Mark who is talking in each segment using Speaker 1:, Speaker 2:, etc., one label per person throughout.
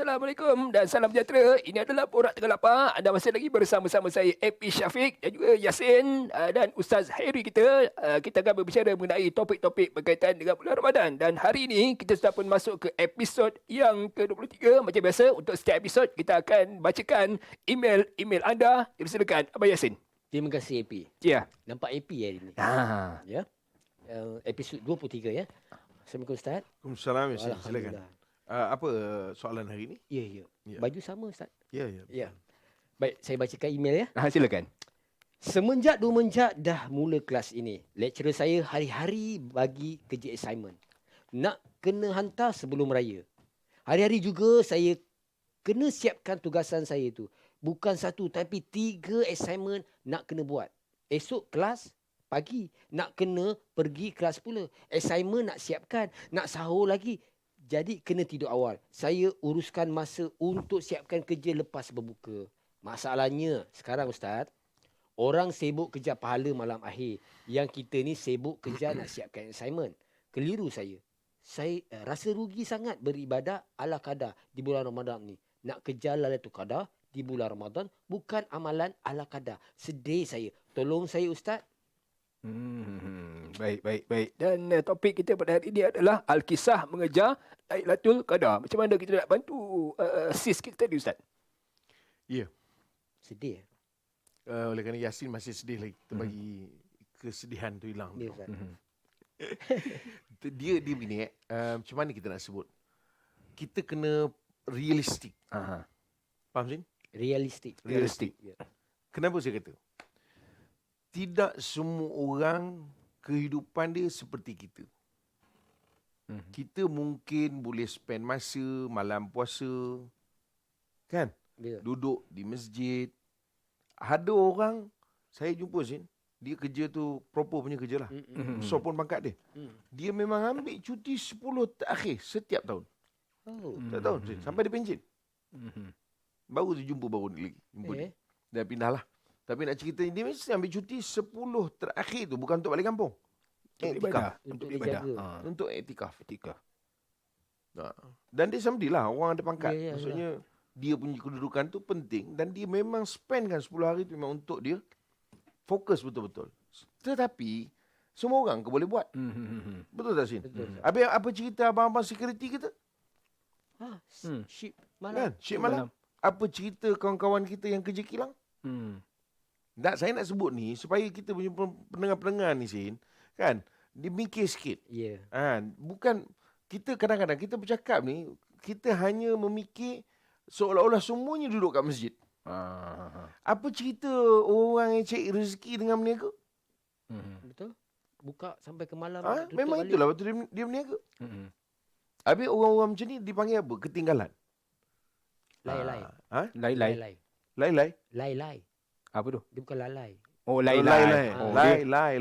Speaker 1: Assalamualaikum dan salam sejahtera. Ini adalah Borak Tengah Lapar. Anda masih lagi bersama-sama saya, AP Syafiq dan juga Yasin dan Ustaz Hairi kita. Kita akan berbicara mengenai topik-topik berkaitan dengan bulan Ramadan. Dan hari ini kita sudah pun masuk ke episod yang ke-23. Macam biasa, untuk setiap episod kita akan bacakan email anda. Dipersilakan, Abang Yasin.
Speaker 2: Terima kasih AP.
Speaker 1: Ya.
Speaker 2: Nampak AP hari ni. Ya. Episod 23 ya. Assalamualaikum Ustaz.
Speaker 3: Waalaikumsalam. Silakan. Apa soalan hari ini?
Speaker 2: Ya. Baju sama Ustaz.
Speaker 3: Ya.
Speaker 2: Baik, saya bacakan email ya.
Speaker 1: Silakan.
Speaker 2: Semenjak 2 menjak dah mula kelas ini, lecturer saya hari-hari bagi kerja assignment. Nak kena hantar sebelum raya. Hari-hari juga saya kena siapkan tugasan saya tu. Bukan 1 tapi 3 assignment nak kena buat. Esok kelas pagi nak kena pergi kelas pula. Assignment nak siapkan, nak sahur lagi. Jadi kena tidur awal. Saya uruskan masa untuk siapkan kerja lepas berbuka. Masalahnya sekarang Ustaz, orang sibuk kejar pahala malam akhir. Yang kita ni sibuk kejar nak siapkan assignment. Keliru saya. Saya rasa rugi sangat beribadah ala qadar di bulan Ramadan ni. Nak kejar Lailatul Qadar di bulan Ramadan bukan amalan ala qadar. Sedih saya. Tolong saya Ustaz.
Speaker 1: Baik. Dan topik kita pada hari ini adalah Al-Kisah mengejar Lailatul Qadar. Macam mana kita nak bantu sis kita tadi, Ustaz?
Speaker 3: Ya.
Speaker 2: Sedih.
Speaker 3: Oleh kerana Yasin masih sedih lagi. Kita bagi kesedihan tu hilang.
Speaker 2: Ya, Ustaz.
Speaker 3: Dia begini macam mana kita nak sebut? Kita kena realistik. Faham Sin?
Speaker 2: Realistik. Ya.
Speaker 3: Kenapa saya kata? Tidak semua orang kehidupan dia seperti kita. Kita mungkin boleh spend masa malam puasa, kan?
Speaker 2: Ya.
Speaker 3: Duduk di masjid. Ada orang, saya jumpa Sin, dia kerja tu proper punya kerja lah. Besar pun pangkat dia. Dia memang ambil cuti 10 terakhir setiap tahun. Tak tahu Sin, sampai dia pencen. Baru dia jumpa lagi. Jumpa dia. Dah pindah lah. Tapi nak cerita dia mesti ambil cuti 10 terakhir tu bukan untuk balik kampung. Iktikaf.
Speaker 2: Untuk dijaga.
Speaker 3: Untuk iktikaf. Dan dia samdilah orang ada pangkat.
Speaker 2: Ya.
Speaker 3: Maksudnya dia punya kedudukan tu penting dan dia memang spend kan 10 hari tu memang untuk dia fokus betul-betul. Tetapi semua orang ke boleh buat. Betul tak Sin?
Speaker 2: Betul.
Speaker 3: Habis apa cerita abang-abang security kita?
Speaker 2: Ship malam.
Speaker 3: Kan? Syed malam. Apa cerita kawan-kawan kita yang kerja kilang? Saya nak sebut ni supaya kita punya pendengar-pendengar ni Sin, kan, dia mikir sikit.
Speaker 2: Ya.
Speaker 3: Bukan kita kadang-kadang kita bercakap ni, kita hanya memikir seolah-olah semuanya duduk kat masjid. Apa cerita orang yang cari rezeki dengan berniaga?
Speaker 2: Betul. Buka sampai ke malam.
Speaker 3: Memang
Speaker 2: balik.
Speaker 3: itulah waktu dia berniaga. Habis orang-orang macam ni dipanggil apa? Ketinggalan.
Speaker 2: Lai-lai.
Speaker 3: Lai-lai.
Speaker 1: Apa tu?
Speaker 2: Dia bukan lalai.
Speaker 1: Oh,
Speaker 3: Lai.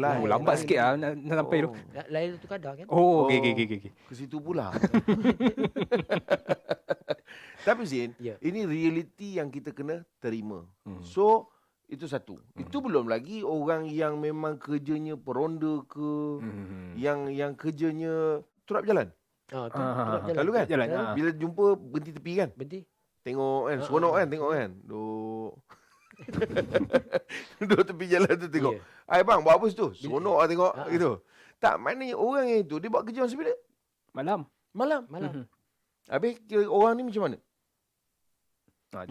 Speaker 1: Lambat sikit lah nak sampai tu.
Speaker 2: Lai tu kadar kan?
Speaker 1: Oh, okey.
Speaker 3: Ke situ pula. Tapi Zin, ini realiti yang kita kena terima. So, itu satu. Itu belum lagi orang yang memang kerjanya peronda ke, yang kerjanya turap jalan.
Speaker 2: Turap jalan.
Speaker 3: Lalu kan?
Speaker 1: Jalan.
Speaker 3: Bila jumpa, berhenti tepi kan?
Speaker 2: Berhenti.
Speaker 3: Tengok kan, seronok kan, tengok kan. Duduk tepi jalan tu tengok. Hai bang, buat apa situ? Seronok lah tengok gitu. Tak, maknanya orang yang itu, dia buat kerja masa bila? Malam. Habis kira orang ni macam mana?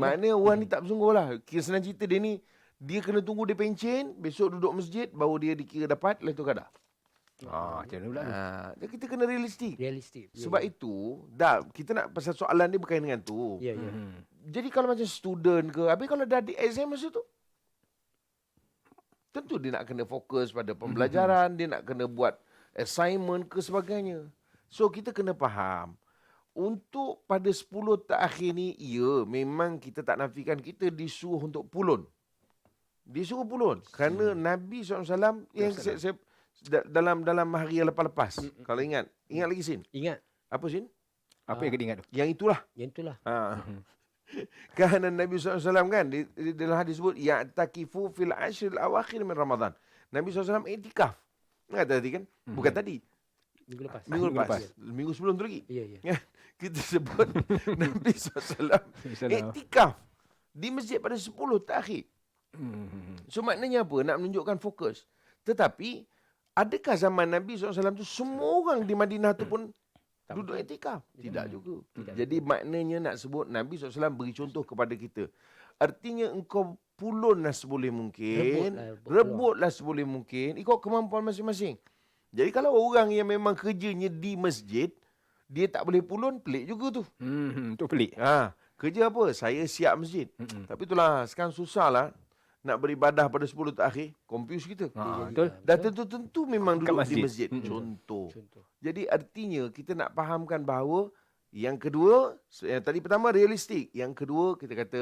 Speaker 3: Maknanya orang ni tak bersungguh lah. Kira senang cerita dia ni, dia kena tunggu dia pencen, besok duduk masjid, baru dia dikira dapat Lailatul Qadar.
Speaker 1: Macam mana pula tu?
Speaker 3: Jadi kita kena realistik. Sebab
Speaker 2: Ya.
Speaker 3: itu, kita nak pasal soalan dia berkaitan dengan tu.
Speaker 2: Ya.
Speaker 3: Jadi kalau macam student ke, habis kalau dah di exam masa tu, tentu dia nak kena fokus pada pembelajaran, dia nak kena buat assignment ke sebagainya. So kita kena faham, untuk pada 10 terakhir ni, memang kita tak nafikan kita disuruh untuk pulun. Kerana Nabi SAW yang saya dalam hari yang lepas-lepas. Kalau ingat lagi Sin.
Speaker 2: Ingat.
Speaker 3: Apa Sin?
Speaker 1: Apa yang kena ingat tu?
Speaker 3: Yang itulah. Kerana Nabi SAW kan, dalam hadis sebut, ya'takifu fil ashril awakhir min Ramadan. Nabi SAW iktikaf. Kata tadi kan? Bukan tadi.
Speaker 2: Minggu lepas.
Speaker 3: Minggu sebelum tu lagi.
Speaker 2: Ya.
Speaker 3: kita sebut Nabi SAW iktikaf di masjid pada 10 terakhir. So maknanya apa? Nak menunjukkan fokus. Tetapi adakah zaman Nabi SAW tu semua orang di Madinah tu pun duduk iktikaf? Tidak juga. Jadi maknanya nak sebut Nabi SAW beri contoh kepada kita. Artinya engkau pulunlah seboleh mungkin. Rebutlah seboleh mungkin. Ikut kemampuan masing-masing. Jadi kalau orang yang memang kerjanya di masjid, dia tak boleh pulun, pelik juga tu.
Speaker 1: Tu pelik.
Speaker 3: Kerja apa? Saya siap masjid. Tapi itulah, sekarang susah lah nak beribadah pada 10 terakhir. Confuse kita.
Speaker 1: Betul.
Speaker 3: Dah tentu memang
Speaker 1: Kat
Speaker 3: duduk
Speaker 1: masjid.
Speaker 3: di masjid. Contoh. Jadi artinya kita nak fahamkan bahawa yang kedua, yang tadi pertama realistik. Yang kedua kita kata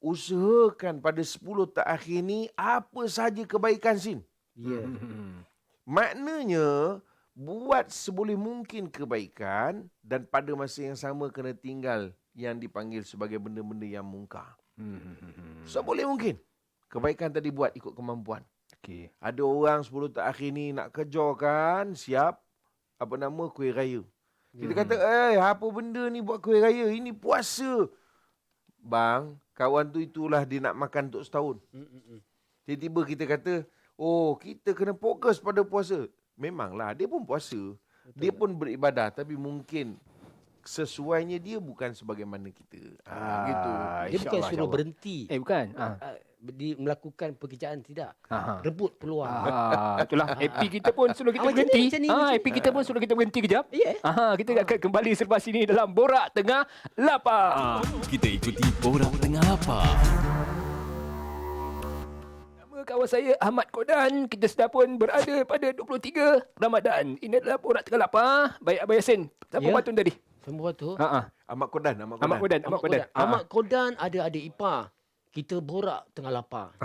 Speaker 3: usahakan pada 10 terakhir ni apa saja kebaikan sin.
Speaker 2: Ya.
Speaker 3: Maknanya buat seboleh mungkin kebaikan dan pada masa yang sama kena tinggal yang dipanggil sebagai benda-benda yang mungkar. Seboleh mungkin kebaikan tadi buat ikut kemampuan.
Speaker 1: Okey.
Speaker 3: Ada orang 10 terakhir ni nak kejarkan siap apa nama kuih raya. Kita kata, apa benda ni buat kuih raya? Ini puasa. Bang, kawan tu itulah dia nak makan untuk setahun. Tiba-tiba kita kata, kita kena fokus pada puasa. Memanglah, dia pun puasa. Betul. Dia pun beribadah. Tapi mungkin sesuainya dia bukan sebagaimana kita. Gitu.
Speaker 2: Dia bukan suruh berhenti.
Speaker 1: Bukan.
Speaker 2: Melakukan pekerjaan, tidak.
Speaker 1: Ah.
Speaker 2: Rebut peluang.
Speaker 1: Itulah happy kita pun suruh kita
Speaker 2: Macam
Speaker 1: berhenti.
Speaker 2: ni.
Speaker 1: Happy kita pun suruh kita berhenti kejap.
Speaker 2: Ya.
Speaker 1: Kita akan kembali selepas ini dalam Borak Tengah Lapar.
Speaker 4: Kita ikuti Borak Tengah Lapar.
Speaker 1: Nama kawan saya Ahmad Kodan. Kita sudah pun berada pada 23 Ramadan. Ini adalah Borak Tengah Lapar. Baik Abang Yasin. Siapa pantun tadi?
Speaker 2: Semua tu.
Speaker 3: Ahmad Kodan.
Speaker 2: Ahmad Kodan ada adik ipar. Kita borak tengah lapar.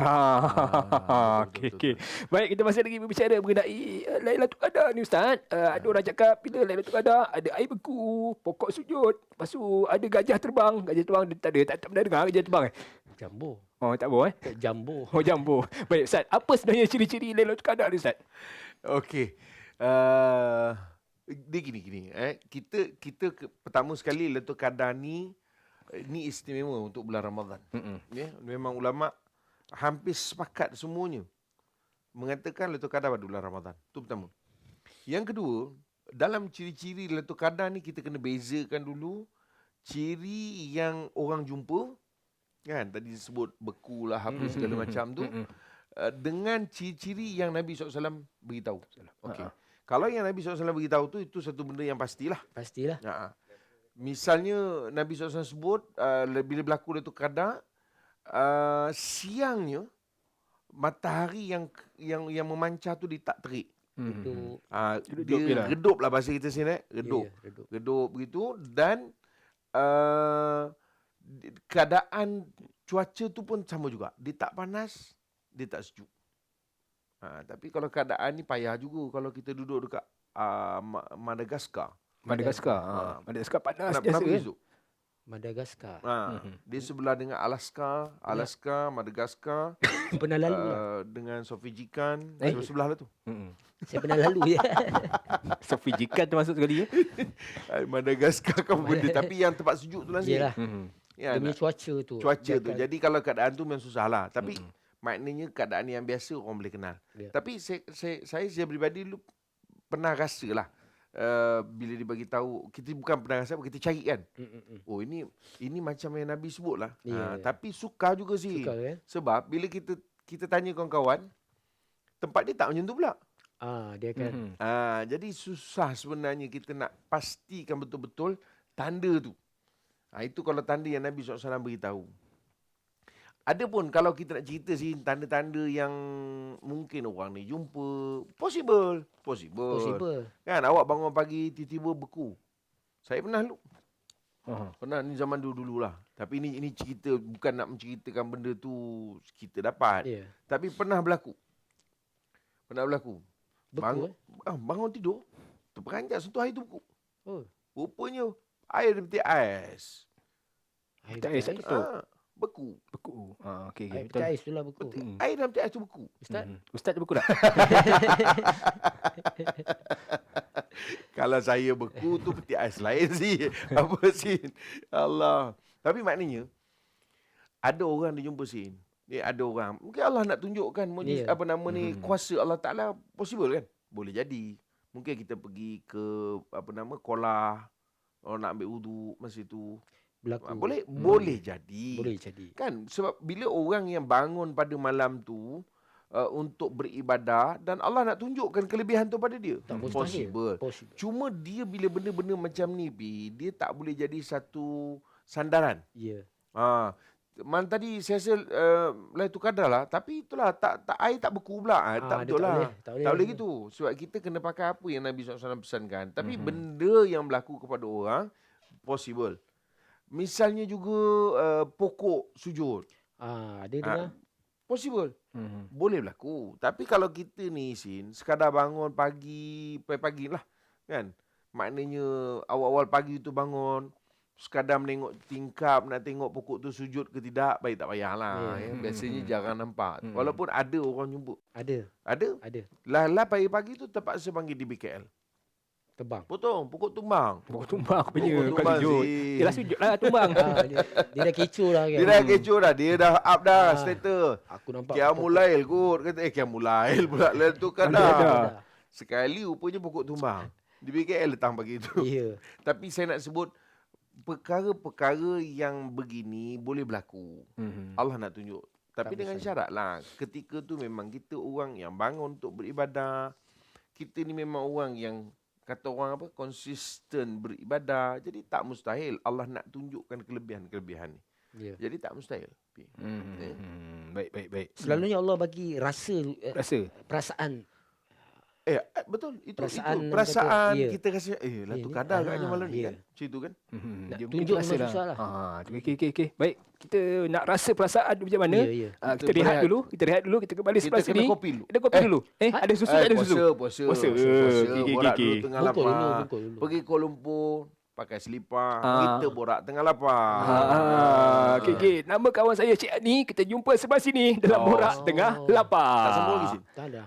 Speaker 1: Okey. Baik, kita masih lagi berbicara mengenai Lailatul Qadar ni Ustaz. Ada orang cakap bila Lailatul Qadar ada air beku, pokok sujud, lepas tu ada gajah terbang. Gajah terbang tak pernah dengar gajah terbang
Speaker 2: Jambo.
Speaker 1: tak boleh
Speaker 2: Jambo.
Speaker 1: jambu. Baik Ustaz, apa sebenarnya ciri-ciri Lailatul Qadar ni Ustaz?
Speaker 3: Okey. Dia gini. Kita pertama sekali Lailatul Qadar ni istimewa untuk bulan Ramadan. Ya, memang ulama hampir sepakat semuanya mengatakan Lailatul Qadar pada bulan Ramadan. Itu pertama. Yang kedua, dalam ciri-ciri Lailatul Qadar ni kita kena bezakan dulu ciri yang orang jumpa, kan tadi disebut beku lah apa segala macam tu, dengan ciri-ciri yang Nabi SAW beritahu. Okey. Kalau yang Nabi SAW beritahu tu itu satu benda yang pastilah.
Speaker 2: Pastilah.
Speaker 3: Misalnya Nabi SAW sebut bila berlaku Lailatul Qadar, siangnya matahari yang memancar tu dia tak terik.
Speaker 2: Itu
Speaker 3: Dia redup lah bahasa kita sini. Redup.
Speaker 2: Ya, redup.
Speaker 3: Redup begitu. Dan keadaan cuaca tu pun sama juga. Dia tak panas, dia tak sejuk. Tapi kalau keadaan ni payah juga kalau kita duduk dekat Madagaskar.
Speaker 1: Madagaskar panas
Speaker 3: Pernah
Speaker 1: biasa
Speaker 3: pergi tu?
Speaker 2: Madagaskar.
Speaker 3: Dia sebelah dengan Alaska, Madagaskar.
Speaker 2: Pernah lalu lah.
Speaker 3: Dengan Sofijikan. Sebelah lah tu.
Speaker 2: Saya pernah lalu ya.
Speaker 1: Sofijikan termasuk sekali ya.
Speaker 3: Madagaskar kan benda. Tapi yang tempat sejuk tu lah ni.
Speaker 2: Yelah.
Speaker 3: Ya,
Speaker 2: Demi cuaca tu.
Speaker 3: cuaca tu. Jadi kalau keadaan tu memang susah lah. Tapi maknanya keadaan yang biasa orang boleh kenal.
Speaker 2: Ya.
Speaker 3: Tapi saya peribadi dulu pernah rasa lah. Bila dia bagi tahu, kita bukan pernah rasa, kita cari kan. Oh ini macam yang Nabi sebut lah.
Speaker 2: Ya.
Speaker 3: Tapi suka juga sih.
Speaker 2: Suka, kan?
Speaker 3: Sebab bila kita tanya kawan-kawan, tempat dia tak macam tu pula.
Speaker 2: Dia akan
Speaker 3: Jadi susah sebenarnya kita nak pastikan betul-betul tanda tu. Itu kalau tanda yang Nabi SAW beritahu. Adapun kalau kita nak cerita sih tanda-tanda yang mungkin orang ni jumpa, possible. Kan awak bangun pagi tiba-tiba beku. Saya pernah lu. Pernah ni zaman dulu lah. Tapi ini cerita bukan nak menceritakan benda tu kita dapat.
Speaker 2: Ya.
Speaker 3: Tapi pernah berlaku.
Speaker 2: Beku,
Speaker 3: Bangun tidur, terperanjat sentuh air tu beku. Rupanya air dia ais.
Speaker 1: Tak ais tu.
Speaker 3: Beku.
Speaker 1: Okey.
Speaker 2: Air
Speaker 1: Betul.
Speaker 2: peti ais tu lah beku.
Speaker 3: Air dalam peti ais tu beku.
Speaker 2: Ustaz,
Speaker 1: Ustaz beku tak?
Speaker 3: Kalau saya beku tu peti ais lain sih. Apa Sin? Allah. Tapi maknanya ada orang dia jumpa Sin. Ada orang. Mungkin Allah nak tunjukkan apa nama ni kuasa Allah Taala possible kan? Boleh jadi. Mungkin kita pergi ke apa nama kolah, orang nak ambil wudu masa tu.
Speaker 2: Berlaku.
Speaker 3: Boleh jadi.
Speaker 2: Boleh jadi.
Speaker 3: Kan sebab bila orang yang bangun pada malam tu untuk beribadah dan Allah nak tunjukkan kelebihan tu pada dia.
Speaker 2: Tak mustahil.
Speaker 3: Possible. Cuma dia bila benda-benda macam ni dia tak boleh jadi satu sandaran.
Speaker 2: Ya.
Speaker 3: Man tadi saya rasa Lailatul Qadar lah, tapi itulah tak air tak beku pula. Tak betul lah. Tak boleh gitu. Sebab kita kena pakai apa yang Nabi SAW pesankan. Tapi benda yang berlaku kepada orang possible. Misalnya juga pokok sujud.
Speaker 2: Ada dengar.
Speaker 3: Possible. Boleh berlaku. Tapi kalau kita ni Sin, sekadar bangun pagi lah kan. Maknanya awal-awal pagi tu bangun, sekadar menengok tingkap, nak tengok pokok tu sujud ke tidak, baik tak payahlah. Biasanya jarang nampak. Walaupun ada orang jumpa. Ada? Lah pagi-pagi tu terpaksa panggil di BKL.
Speaker 2: Tebang.
Speaker 3: Potong, pokok tumbang.
Speaker 1: Pokok tumbang aku punya.
Speaker 3: Pokok
Speaker 1: Bukan
Speaker 3: tumbang,
Speaker 1: sujud.
Speaker 3: Zin.
Speaker 1: Yelah sujud lah tumbang.
Speaker 2: Dia dah kecoh lah kan.
Speaker 3: Dia dah kecoh dah. Dia dah up dah status.
Speaker 2: Aku nampak.
Speaker 3: Qiyamulail kot. Kata Qiyamulail pula. Lailatul Qadar. Sekali rupanya pokok tumbang. Di BKL datang pagi tu.
Speaker 2: Ya.
Speaker 3: Tapi saya nak sebut perkara-perkara yang begini boleh berlaku. Allah nak tunjuk. Tapi dengan syarat lah. Ketika tu memang kita orang yang bangun untuk beribadah. Kita ni memang orang yang kata orang apa? Konsisten beribadah. Jadi tak mustahil Allah nak tunjukkan kelebihan-kelebihan ni.
Speaker 2: Ya.
Speaker 3: Jadi tak mustahil.
Speaker 1: Baik.
Speaker 2: Selalunya Allah bagi rasa. Perasaan.
Speaker 3: Betul. Itu
Speaker 2: Perasaan
Speaker 3: perasaan
Speaker 2: kata,
Speaker 3: kita rasa Lailatul Qadar agaknya malam ni kan. Macam itu kan.
Speaker 2: Nak
Speaker 1: Dia
Speaker 2: tunjuk
Speaker 1: mungkin
Speaker 2: memang
Speaker 1: rasa
Speaker 2: susah lah.
Speaker 1: Okey. Baik. Kita nak rasa perasaan tu macam mana?
Speaker 2: Ya.
Speaker 1: Kita rehat dulu. Kita kembali sebelah
Speaker 3: Kita
Speaker 1: sini.
Speaker 3: kena kopi dulu.
Speaker 1: Ada kopi dulu. Ada susu tak ada susu?
Speaker 3: Puasa.
Speaker 1: Okey.
Speaker 3: Borak dulu tengah
Speaker 2: Bungkuk
Speaker 3: lapar.
Speaker 2: dulu.
Speaker 3: Pergi Kuala Lumpur. Pakai selipar. Kita borak tengah lapar.
Speaker 1: Okey. Nama kawan saya Cik Ani. Kita jumpa sebelah sini dalam borak tengah lapar.
Speaker 3: Tak sambung lagi Sin.
Speaker 2: Tak ada.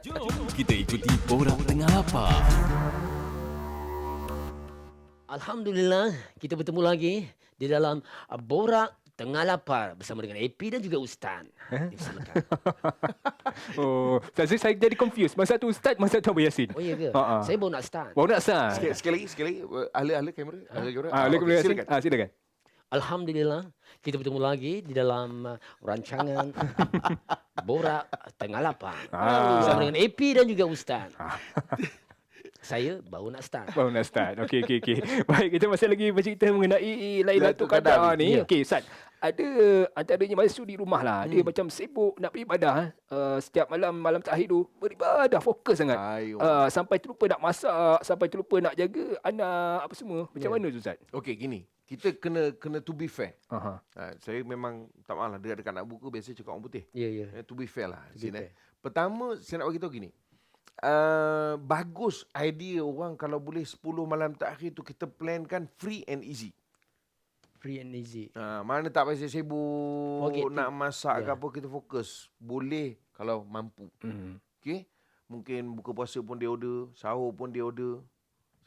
Speaker 4: Jom kita ikuti Borak Tengah Lapar.
Speaker 2: Alhamdulillah, kita bertemu lagi di dalam Borak Tengah Lapar bersama dengan AP dan juga Ustaz. Silakan.
Speaker 1: Saya jadi confused. Masa tu Ustaz, masa tu Abu Yasin.
Speaker 2: Oh ya ke? Saya baru nak start.
Speaker 1: Baru nak start.
Speaker 3: Sekali lagi. Ala kamera.
Speaker 1: Silakan. Silakan.
Speaker 2: Alhamdulillah, kita bertemu lagi di dalam rancangan Borak Tengah Lapar bersama dengan AP dan juga Ustaz. Saya baru nak start.
Speaker 1: Okey. Baik, kita masih lagi bercerita mengenai Lailatul Qadar ni.
Speaker 2: Ya.
Speaker 1: Okey, Ustaz. Ada antaranya masa di rumah lah. Dia macam sibuk nak beribadah. Setiap malam terakhir tu beribadah fokus sangat. Sampai terlupa nak masak, sampai terlupa nak jaga anak apa semua. Macam mana tu, Ustaz?
Speaker 3: Okey, gini. Kita kena to be fair. Saya memang tak maaf lah dekat nak buku biasa cakap orang putih.
Speaker 2: Ya.
Speaker 3: To be fair lah.
Speaker 2: To be fair.
Speaker 3: Pertama saya nak bagi tahu gini. Bagus idea orang kalau boleh 10 malam terakhir tu kita plankan free and easy.
Speaker 2: Free and easy.
Speaker 3: Mana tak payah sibuk nak masak ke
Speaker 2: Ya.
Speaker 3: apa, kita fokus. Boleh kalau mampu. Okey? Mungkin buka puasa pun dia order, sahur pun dia order.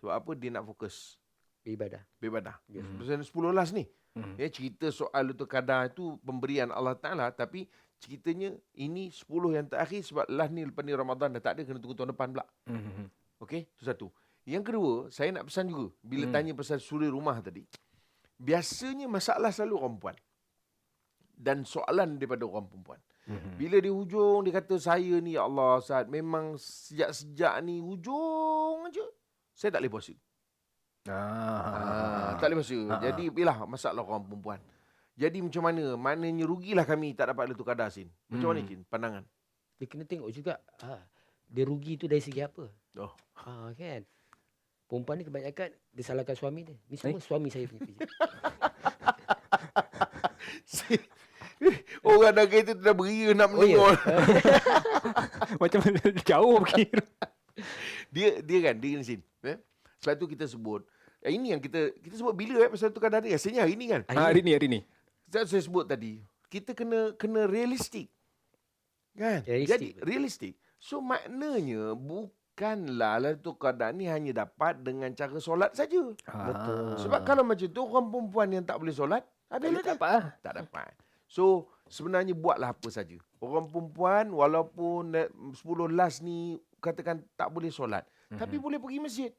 Speaker 3: Sebab apa? Dia nak fokus beribadah.
Speaker 2: Yes.
Speaker 3: Pasal 10 last ni. Cerita soal Lailatul Qadar itu pemberian Allah Ta'ala, tapi ceritanya ini 10 yang terakhir sebab last ni lepas ni Ramadan dah tak ada, kena tunggu tahun depan pula. Okey, itu satu. Yang kedua, saya nak pesan juga bila tanya pasal suri rumah tadi. Biasanya masalah selalu orang perempuan. Dan soalan daripada orang perempuan. Bila di hujung dia kata saya ni ya Allah Ustaz, memang sejak ni hujung aja saya tak boleh puasa. Tak boleh puasa. Jadi bila masalah orang perempuan. Jadi macam mana? Maknanya rugilah kami tak dapat Lailatul Qadar Sin. Macam mana Cin? Pandangan.
Speaker 2: Dia kena tengok juga dia rugi tu dari segi apa. Kan. Perempuan ni kebanyakan dia salahkan suami dia. Ni semua suami saya punya kerja.
Speaker 3: Orang dah kereta tu dah beria nak menengok.
Speaker 1: Macam mana jauh pergi.
Speaker 3: Dia kan Sin. Sebab tu kita sebut ini yang kita sebut bila pasal Lailatul Qadar ni. Rasanya hari ni kan.
Speaker 1: Hari ni.
Speaker 3: Saya sebut tadi, kita kena realistik. Kan?
Speaker 2: Realistik.
Speaker 3: Jadi realistik. So maknanya pastikanlah Lailatul Qadar ni hanya dapat dengan cara solat saja.
Speaker 2: Betul.
Speaker 3: Sebab kalau macam tu, orang perempuan yang tak boleh solat, habislah
Speaker 1: Tak
Speaker 3: dia.
Speaker 1: apa.
Speaker 3: Tak dapat. So, sebenarnya buatlah apa saja. Orang perempuan, walaupun 10 last ni, katakan tak boleh solat. Tapi boleh pergi masjid.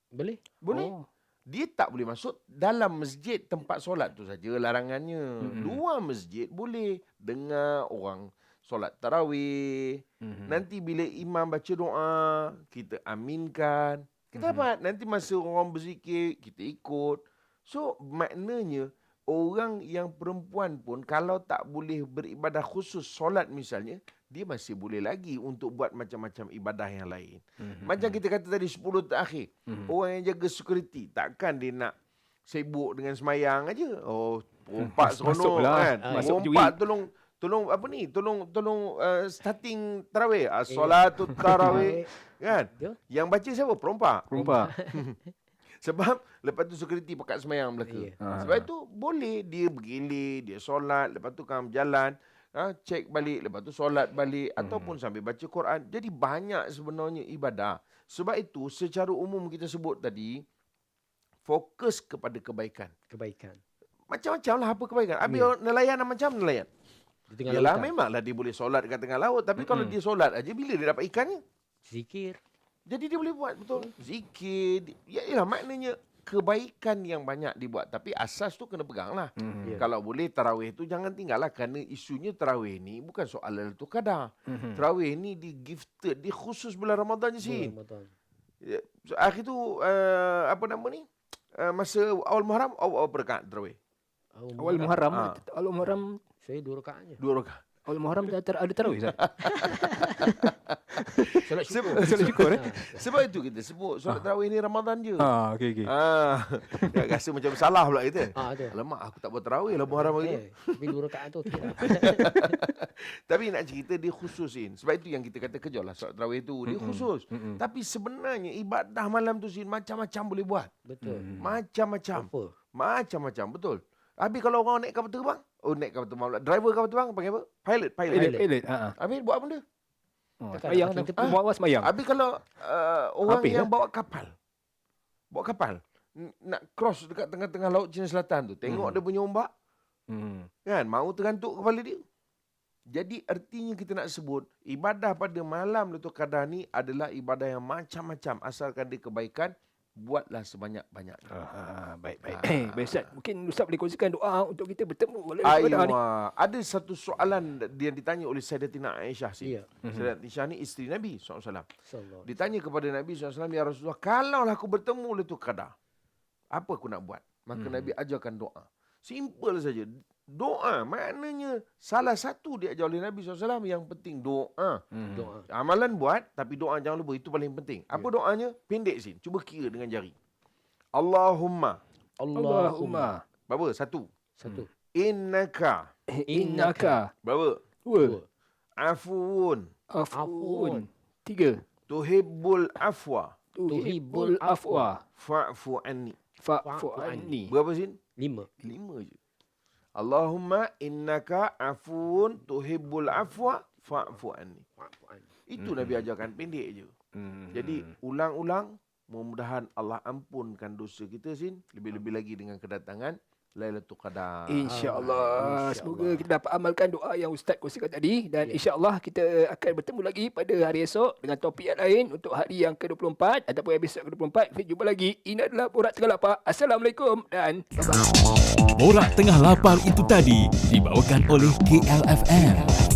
Speaker 2: Boleh?
Speaker 3: Boleh.
Speaker 1: Oh.
Speaker 3: Dia tak boleh masuk dalam masjid tempat solat tu saja larangannya. Luar masjid boleh dengar orang solat tarawih. Nanti bila imam baca doa, kita aminkan. Kita dapat. Nanti masa orang berzikir, kita ikut. So, maknanya orang yang perempuan pun kalau tak boleh beribadah khusus solat misalnya, dia masih boleh lagi untuk buat macam-macam ibadah yang lain. Macam kita kata tadi 10 terakhir. Orang yang jaga security, takkan dia nak sibuk dengan semayang aja. Oh, rompak seronok
Speaker 1: Masuklah.
Speaker 3: kan.
Speaker 1: Masuk
Speaker 3: Rompak tolong apa ni? Tolong starting tarawih. As-salatul tarawih kan.
Speaker 2: Ya.
Speaker 3: Yang baca siapa? Perompak.
Speaker 1: Rumpak.
Speaker 3: Sebab lepas tu security pakat semayang belaka.
Speaker 2: Ya.
Speaker 3: Sebab itu boleh dia bergilir, dia solat, lepas tu kamu berjalan, cek balik, lepas tu solat balik ataupun sambil baca Quran. Jadi banyak sebenarnya ibadah. Sebab itu secara umum kita sebut tadi, fokus kepada kebaikan.
Speaker 2: Kebaikan.
Speaker 3: Macam-macam lah apa kebaikan. Habis nelayan macam nelayan.
Speaker 2: Di tengah
Speaker 3: Yalah
Speaker 2: lautan.
Speaker 3: memanglah dia boleh solat dekat tengah laut. Tapi kalau dia solat aja, bila dia dapat ikannya?
Speaker 2: Zikir.
Speaker 3: Jadi dia boleh buat betul. Zikir. Yalah maknanya kebaikan yang banyak dibuat. Tapi asas tu kena pegang lah.
Speaker 2: Ya.
Speaker 3: Kalau boleh tarawih tu jangan tinggal lah. Kerana isunya tarawih ni bukan soal Lailatul Qadar. Tarawih ni di gifted. Dia khusus bulan Ramadan je sih.
Speaker 2: Ramadan.
Speaker 3: So, akhir tu apa nama ni? Masa awal Muharram, awal berkat tarawih.
Speaker 1: Awal Muharram.
Speaker 3: Ah.
Speaker 1: Awal Muharram.
Speaker 2: Saya 2 rakaat je.
Speaker 3: 2 rakaat.
Speaker 1: Awal Muharram dah ada tarawih. Ustaz?
Speaker 2: Solat syukur.
Speaker 1: Solat syukur, eh?
Speaker 3: Sebab itu kita sebut solat tarawih ni Ramadan je.
Speaker 1: Okey.
Speaker 3: Ya, rasa macam salah pula kita.
Speaker 2: Tu.
Speaker 3: Alamak, aku tak buat tarawih lah Muharram hari tu.
Speaker 2: Tapi 2 rakaat tu okey lah.
Speaker 3: Tapi nak cerita dia khususin. Sebab itu yang kita kata kejar lah solat tarawih tu. Dia khusus. Tapi sebenarnya ibadah malam tu Sin macam-macam boleh buat.
Speaker 2: Betul.
Speaker 3: Macam-macam.
Speaker 2: Apa?
Speaker 3: Macam-macam, betul. Habis kalau orang naik kapal terbang, naik kapal terbang pula. Driver kapal terbang panggil apa? Pilot.
Speaker 1: Pilot.
Speaker 3: Habis buat apa benda?
Speaker 2: Takkan
Speaker 1: Semayang
Speaker 2: nak
Speaker 1: dah.
Speaker 2: makin tepi.
Speaker 1: Bawa semayang.
Speaker 3: Habis kalau orang
Speaker 1: Habis
Speaker 3: yang
Speaker 1: lah.
Speaker 3: bawa kapal, nak cross dekat tengah-tengah laut Cina Selatan tu, tengok dia punya ombak, kan, mau tergantuk kepala dia. Jadi artinya kita nak sebut, ibadah pada malam Lailatul Qadar ni adalah ibadah yang macam-macam. Asalkan dia kebaikan, buatlah sebanyak-banyaknya.
Speaker 1: Baik. Baik Ustaz. Mungkin Ustaz boleh kongsikan doa untuk kita bertemu Lailatul Qadar ni.
Speaker 3: Ada satu soalan yang ditanya oleh Sayyidatina Aisyah sih.
Speaker 2: Ya.
Speaker 3: Sayyidatina Aisyah ni isteri Nabi SAW.
Speaker 2: Sallallahu.
Speaker 3: Ditanya kepada Nabi SAW, ya Rasulullah, kalau aku bertemu Lailatul Qadar, apa aku nak buat? Maka Nabi ajarkan doa. Simple saja. Doa maknanya salah satu diajar oleh Nabi SAW yang penting doa.
Speaker 2: Doa.
Speaker 3: Amalan buat, tapi doa jangan lupa. Itu paling penting. Apa doanya? Pendek Sin. Cuba kira dengan jari. Allahumma.
Speaker 1: Allahumma.
Speaker 3: Berapa? Satu.
Speaker 2: Innaka.
Speaker 1: Innaka.
Speaker 3: Berapa?
Speaker 1: Dua.
Speaker 3: Afuun.
Speaker 1: Afun. Tiga.
Speaker 3: Tuhibbul afwa.
Speaker 1: Tuhibbul afwa.
Speaker 3: Fa'fu anni.
Speaker 1: Fa'fu anni.
Speaker 3: Berapa Sin?
Speaker 2: 5.
Speaker 3: 5 je. Allahumma innaka afuun tuhibbul afwa fa'fu anni. Itu Nabi ajarkan, pendek je. Jadi ulang-ulang, mudah-mudahan Allah ampunkan dosa kita Sin. Lebih-lebih lagi dengan kedatangan Lailatul Qadar.
Speaker 1: InsyaAllah. Semoga kita dapat amalkan doa yang Ustaz kongsikan tadi. Dan insyaAllah kita akan bertemu lagi pada hari esok dengan topik yang lain untuk hari yang ke-24 ataupun episod ke-24. Kita jumpa lagi. Ini adalah Borak Tengah Lapar. Assalamualaikum dan bye-bye.
Speaker 4: Borak Tengah Lapar itu tadi dibawakan oleh KLFM.